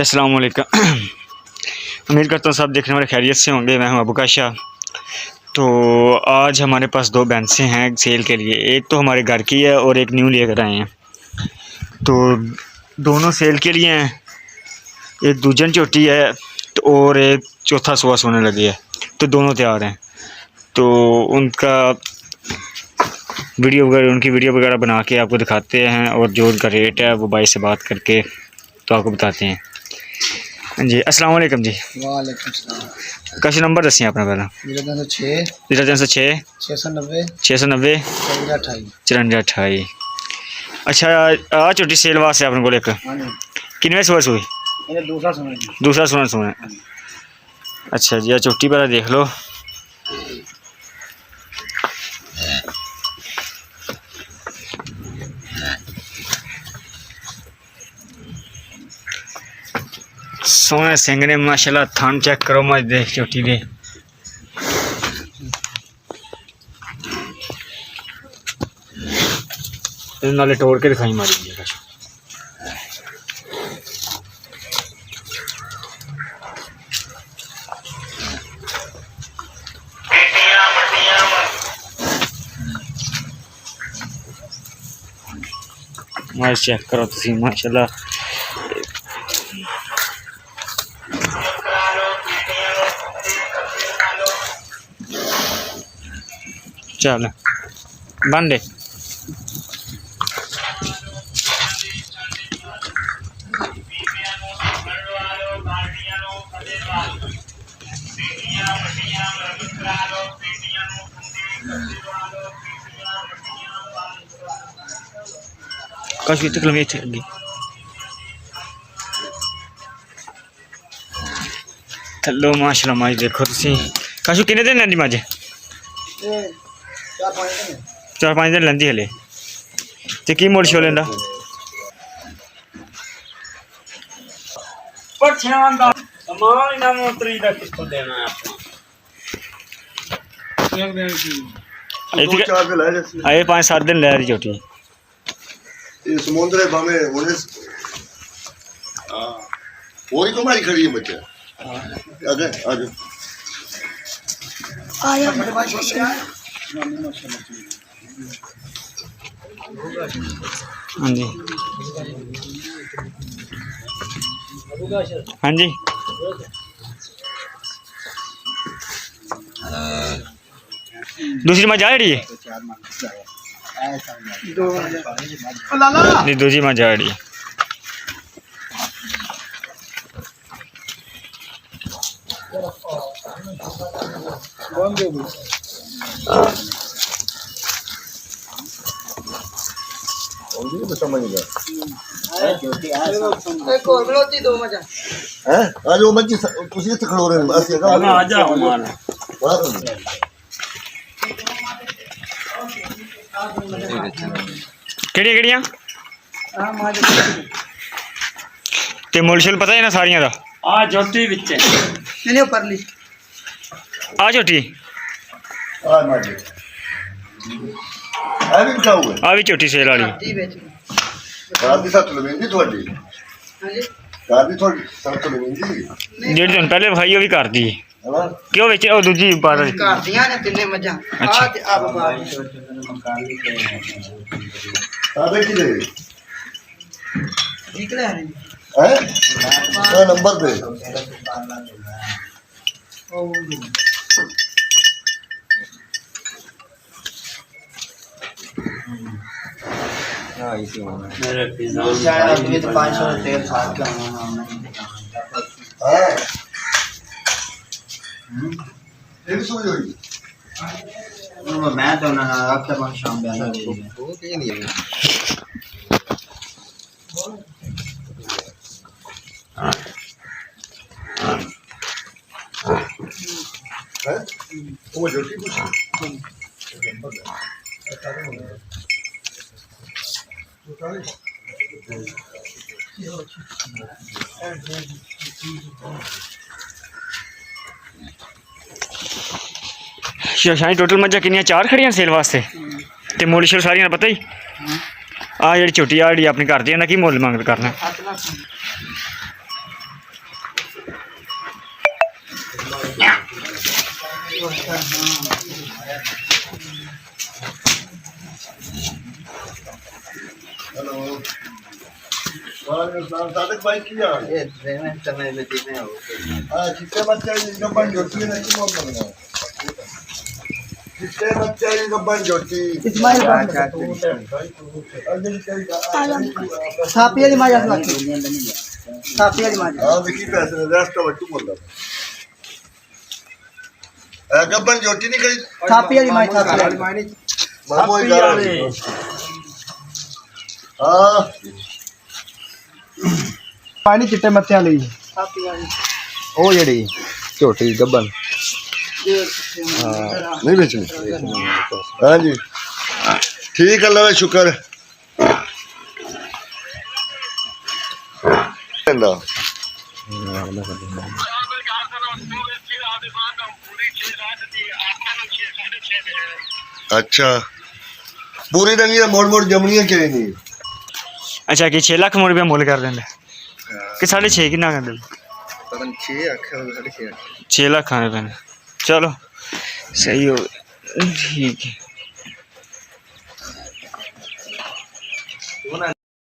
अस्सलाम वालेकुम। उम्मीद करता हूँ सब देखने वाले खैरियत से होंगे। मैं हूँ अबू काशा। तो आज हमारे पास दो भैंसें हैं सेल के लिए। एक तो हमारे घर की है और एक न्यू लेकर आए हैं। तो दोनों सेल के लिए हैं। एक दूजन चोटी है तो और एक चौथा सुबह सोने लगी है। तो दोनों तैयार हैं। तो उनका उनकी वीडियो वगैरह बना के आपको दिखाते हैं और जो उनका रेट है वो भाई से बात करके तो आपको बताते हैं। जी अस्सलाम वालेकुम जी। वालेकुम सलाम। कैसे नंबर दसिए अपना पहला? 0306 690 5428। अच्छा आ झोटी सेल वास्ते अपने को एक किनवे सुबह सुई? दूसरा सोना। अच्छा जी, झोटी पहले देख लो। सोने सिंह ने माशाल्लाह। थान चेक करो मज देख झोटी दे। नाले तोड़ के दिखाई मारी दी। मज चेक करो तुसी माशाल्लाह। चल बन दे। काशी तक लगी लगी थलो माशाल्लाह। मज देखो तुसी। काशू किन्ने दिन लैंदी मज? 4-5 दिन लैंदी हले। ते की मुल शो लेंदा? आए 5-7 दिन लै रही झोटी। समुद्र भावे होने वही तो हमारी खड़ी है बच्चा। आगे आगे हाँ जी हाँ जी। दूसरी मज आ रही है? नहीं दूसरी मज आ रही है। आज वो मच्छी तुसी इत्थे खड़ो रहे असि आ जाओ मान केड़ियां ते मुल शुल पता है ना सारियां दा? आ झोटी विच ने परली आ झोटी आ माजे आ भी खाओ आ भी झोटी सेल वाली। कार दी सत्त लवेंदी थोड़ी। हां कार दी थोड़ी सत्त लवेंदी जेडी तुम पहले भाई वो भी कर दी हां क्यों बेचे ओ दूजी बार कर दियां ने तिन्ने मजा। आ ते अब बार सादे की दे निकले हैं हैं नंबर पे ओ हां इसी में मेरे पिज्जा शायद अभी तो 500 तेल साथ का होना हां ये भी सोई हुई मैं तो ना आपके पास शाम बेला दे वो के नहीं है वो जोटी कुछ शाही टोटल मज्जा किनिया 4 खड़ियां सेल वास्ते ते मुल शुल सारियां पता ही आ जी छोटी आ जी अपने घर दी की मुल मंग करना हेलो वालेकुम सलाम सादिक भाई की हाल ये देने समय में दिने हो हां कितने बच्चे इनका बन जोटी है नहीं मोल करना कितने बच्चे इनका बन जोटी इस्माइल छापिया दी माजा छापिया दी माजा हां देखी पैसे ने रेस्ट बच्चू बोलदा गब्बन जोटी नहीं करी छापिया दी माजा मामो इधर हां पानी चिट्टे मत्थियां ਲਈ ਉਹ ਜਿਹੜੀ ਝੋਟੀ ਗੱਬਨ नहीं बेचनी हाँ जी ठीक है अल्लाह का शुक्र अच्छा पूरी नहीं है मोड़ मोड़ जमनी है नहीं अच्छा कि 6 लाख रुपया मुल कर देंगे कि 6.5 कितना कर देंगे 6 लाख आने पैने चलो सही हो ठीक है।